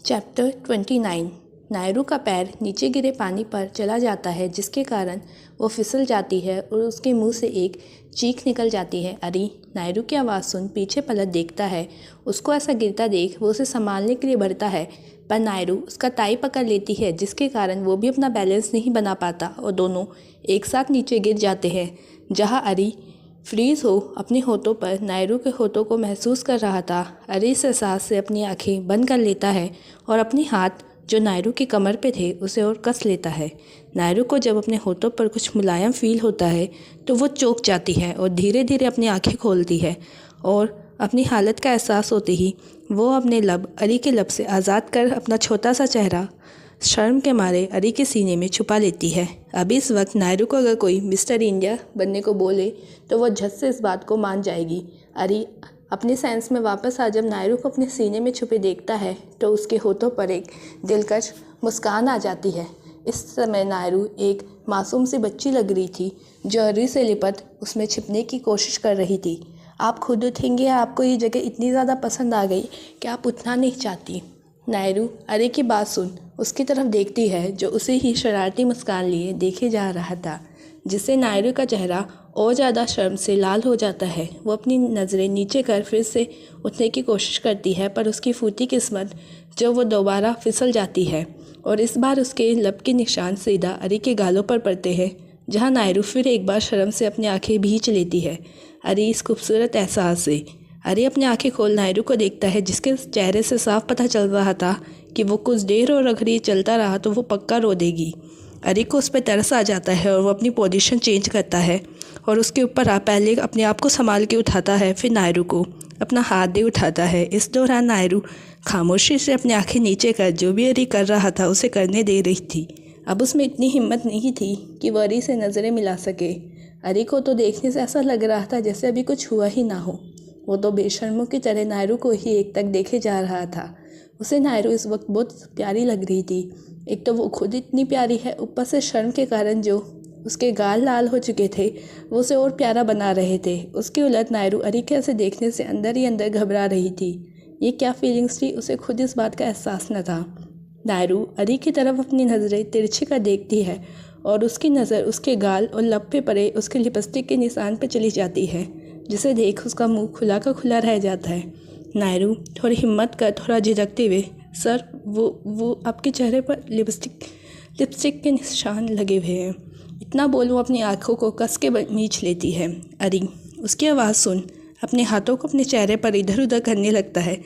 Chapter 29। नायरू का पैर नीचे गिरे पानी पर चला जाता है, जिसके कारण वो फिसल जाती है और उसके मुंह से एक चीख निकल जाती है। अरी नायरू की आवाज़ सुन पीछे पलट देखता है। उसको ऐसा गिरता देख वो उसे संभालने के लिए बढ़ता है, पर नायरू उसका टाई पकड़ लेती है, जिसके कारण वो भी अपना बैलेंस नहीं बना पाता और दोनों एक साथ नीचे गिर जाते हैं। जहाँ अरी फ्रीज हो अपने होठों पर नायरू के होठों को महसूस कर रहा था। अरी इस एहसास से अपनी आंखें बंद कर लेता है और अपने हाथ जो नायरू की कमर पे थे उसे और कस लेता है। नायरू को जब अपने होठों पर कुछ मुलायम फील होता है तो वो चौंक जाती है और धीरे धीरे अपनी आंखें खोलती है और अपनी हालत का एहसास होते ही वो अपने लब अरी के लब से आज़ाद कर अपना छोटा सा चेहरा शर्म के मारे अरी के सीने में छुपा लेती है। अभी इस वक्त नायरू को अगर कोई मिस्टर इंडिया बनने को बोले तो वह झट से इस बात को मान जाएगी। अरी अपने सेंस में वापस आ जब नायरू को अपने सीने में छुपे देखता है तो उसके होठों पर एक दिलकश मुस्कान आ जाती है। इस समय नायरू एक मासूम सी बच्ची लग रही थी जो अरी से लिपट उसमें छिपने की कोशिश कर रही थी। आप खुद उठेंगे, आपको ये जगह इतनी ज़्यादा पसंद आ गई कि आप उठना नहीं चाहती। नायरू अरे की बात सुन उसकी तरफ देखती है जो उसे ही शरारती मुस्कान लिए देखे जा रहा था, जिससे नायरू का चेहरा और ज़्यादा शर्म से लाल हो जाता है। वो अपनी नज़रें नीचे कर फिर से उठने की कोशिश करती है, पर उसकी फूटी किस्मत जो वो दोबारा फिसल जाती है और इस बार उसके लब के निशान सीधा अरी के गालों पर पड़ते हैं, जहाँ नायरू फिर एक बार शर्म से अपनी आंखें भींच लेती है। अरी इस खूबसूरत एहसास से अरी अपनी आंखें खोल नायरू को देखता है, जिसके चेहरे से साफ पता चल रहा था कि वो कुछ देर और अगर ये चलता रहा तो वो पक्का रो देगी। अरी को उस पर तरस आ जाता है और वो अपनी पोजीशन चेंज करता है और उसके ऊपर पहले अपने आप को संभाल के उठाता है, फिर नायरू को अपना हाथ दे उठाता है। इस दौरान नायरू खामोशी से अपनी आंखें नीचे कर जो भी अरी कर रहा था उसे करने दे रही थी। अब उसमें इतनी हिम्मत नहीं थी कि वह अरी से नज़रें मिला सके। अरी को तो देखने से ऐसा लग रहा था जैसे अभी कुछ हुआ ही ना हो। वो तो बेशर्मों की तरह नायरू को ही एक तक देखे जा रहा था। उसे नायरू इस वक्त बहुत प्यारी लग रही थी। एक तो वो खुद इतनी प्यारी है, ऊपर से शर्म के कारण जो उसके गाल लाल हो चुके थे वो उसे और प्यारा बना रहे थे। उसके उलट नायरू अरी के ऐसे देखने से अंदर ही अंदर घबरा रही थी। ये क्या फीलिंग्स थी उसे खुद इस बात का एहसास न था। नायरू अरी की तरफ अपनी नज़रें तिरछी कर देखती है और उसकी नज़र उसके गाल और लब पे पड़े उसके लिपस्टिक के निशान पे चली जाती है, जिसे देख उसका मुंह खुला का खुला रह जाता है। नायरू थोड़ी हिम्मत कर थोड़ा झिझकते हुए, सर वो आपके चेहरे पर लिपस्टिक के निशान लगे हुए हैं। इतना बोल वो अपनी आंखों को कस के मींच लेती है। अरी उसकी आवाज़ सुन अपने हाथों को अपने चेहरे पर इधर उधर करने लगता है,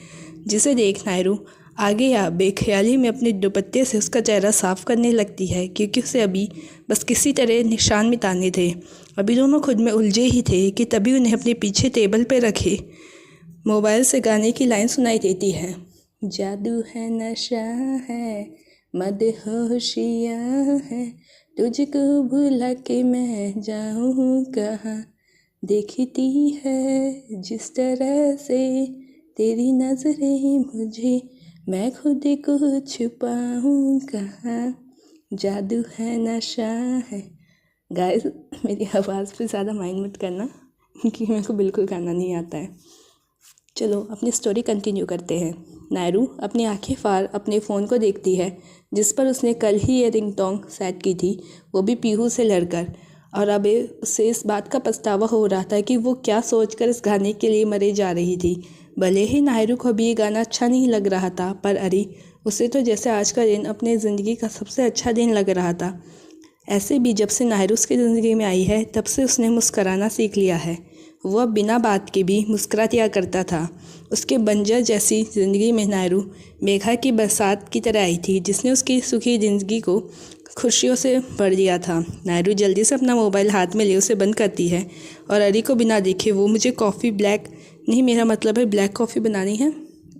जिसे देख नायरू आगे या बेख्याली में अपने दुपट्टे से उसका चेहरा साफ करने लगती है, क्योंकि उसे अभी बस किसी तरह निशान मिटाने थे। अभी दोनों खुद में उलझे ही थे कि तभी उन्हें अपने पीछे टेबल पर रखे मोबाइल से गाने की लाइन सुनाई देती है। जादू है नशा है मदहोशियाँ है, तुझको भुला के मैं जाऊँ कहाँ, देखती है जिस तरह से तेरी नजरें मुझे, मैं खुद को छुपाऊँ कहाँ, जादू है नशा है। गाइस मेरी आवाज़ पे ज़्यादा माइंड मत करना क्योंकि मेरे को बिल्कुल गाना नहीं आता है। चलो अपनी स्टोरी कंटिन्यू करते हैं। नायरू अपनी आंखें फाड़ अपने फ़ोन को देखती है, जिस पर उसने कल ही ये रिंगटोन सेट की थी, वो भी पीहू से लड़कर। और अब उसे इस बात का पछतावा हो रहा था कि वो क्या सोचकर इस गाने के लिए मरे जा रही थी। भले ही नायरू को भी ये गाना अच्छा नहीं लग रहा था, पर अरे उसे तो जैसे आज का दिन अपनी ज़िंदगी का सबसे अच्छा दिन लग रहा था। ऐसे भी जब से नायरू उसकी ज़िंदगी में आई है तब से उसने मुस्कराना सीख लिया है। वह बिना बात के भी मुस्कुरा दिया करता था। उसके बंजर जैसी ज़िंदगी में नायरू मेघा की बरसात की तरह आई थी, जिसने उसकी सुखी ज़िंदगी को खुशियों से भर दिया था। नायरू जल्दी से अपना मोबाइल हाथ में ले उसे बंद करती है और अरी को बिना देखे, वो मुझे कॉफ़ी ब्लैक नहीं, मेरा मतलब है ब्लैक कॉफ़ी बनानी है,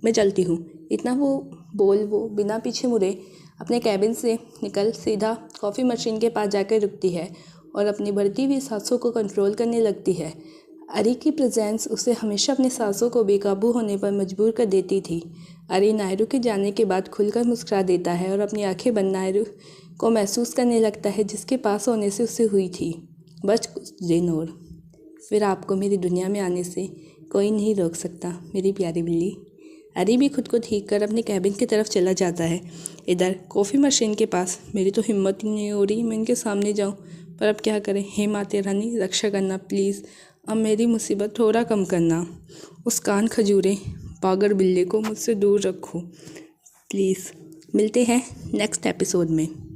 मैं चलती हूँ, इतना वो बोल वो बिना पीछे मुड़े अपने कैबिन से निकल सीधा कॉफ़ी मशीन के पास जाकर रुकती है और अपनी बढ़ती हुई सांसों को कंट्रोल करने लगती है। अरी की प्रेजेंस उसे हमेशा अपने सांसों को बेकाबू होने पर मजबूर कर देती थी। अरी नायरू के जाने के बाद खुलकर मुस्कुरा देता है और अपनी आंखें बंद नायरू को महसूस करने लगता है, जिसके पास होने से उसे हुई थी। बस कुछ दिन और फिर आपको मेरी दुनिया में आने से कोई नहीं रोक सकता मेरी प्यारी बिल्ली। अरी भी खुद को ठीक कर अपने कैबिन की तरफ चला जाता है। इधर कॉफ़ी मशीन के पास मेरी तो हिम्मत ही नहीं हो रही मैं इनके सामने जाऊं, पर अब क्या करें। हे माते रानी रक्षा करना प्लीज़, अब मेरी मुसीबत थोड़ा कम करना। उस कान खजूरे पागल बिल्ली को मुझसे दूर रखो प्लीज़। मिलते हैं नेक्स्ट एपिसोड में।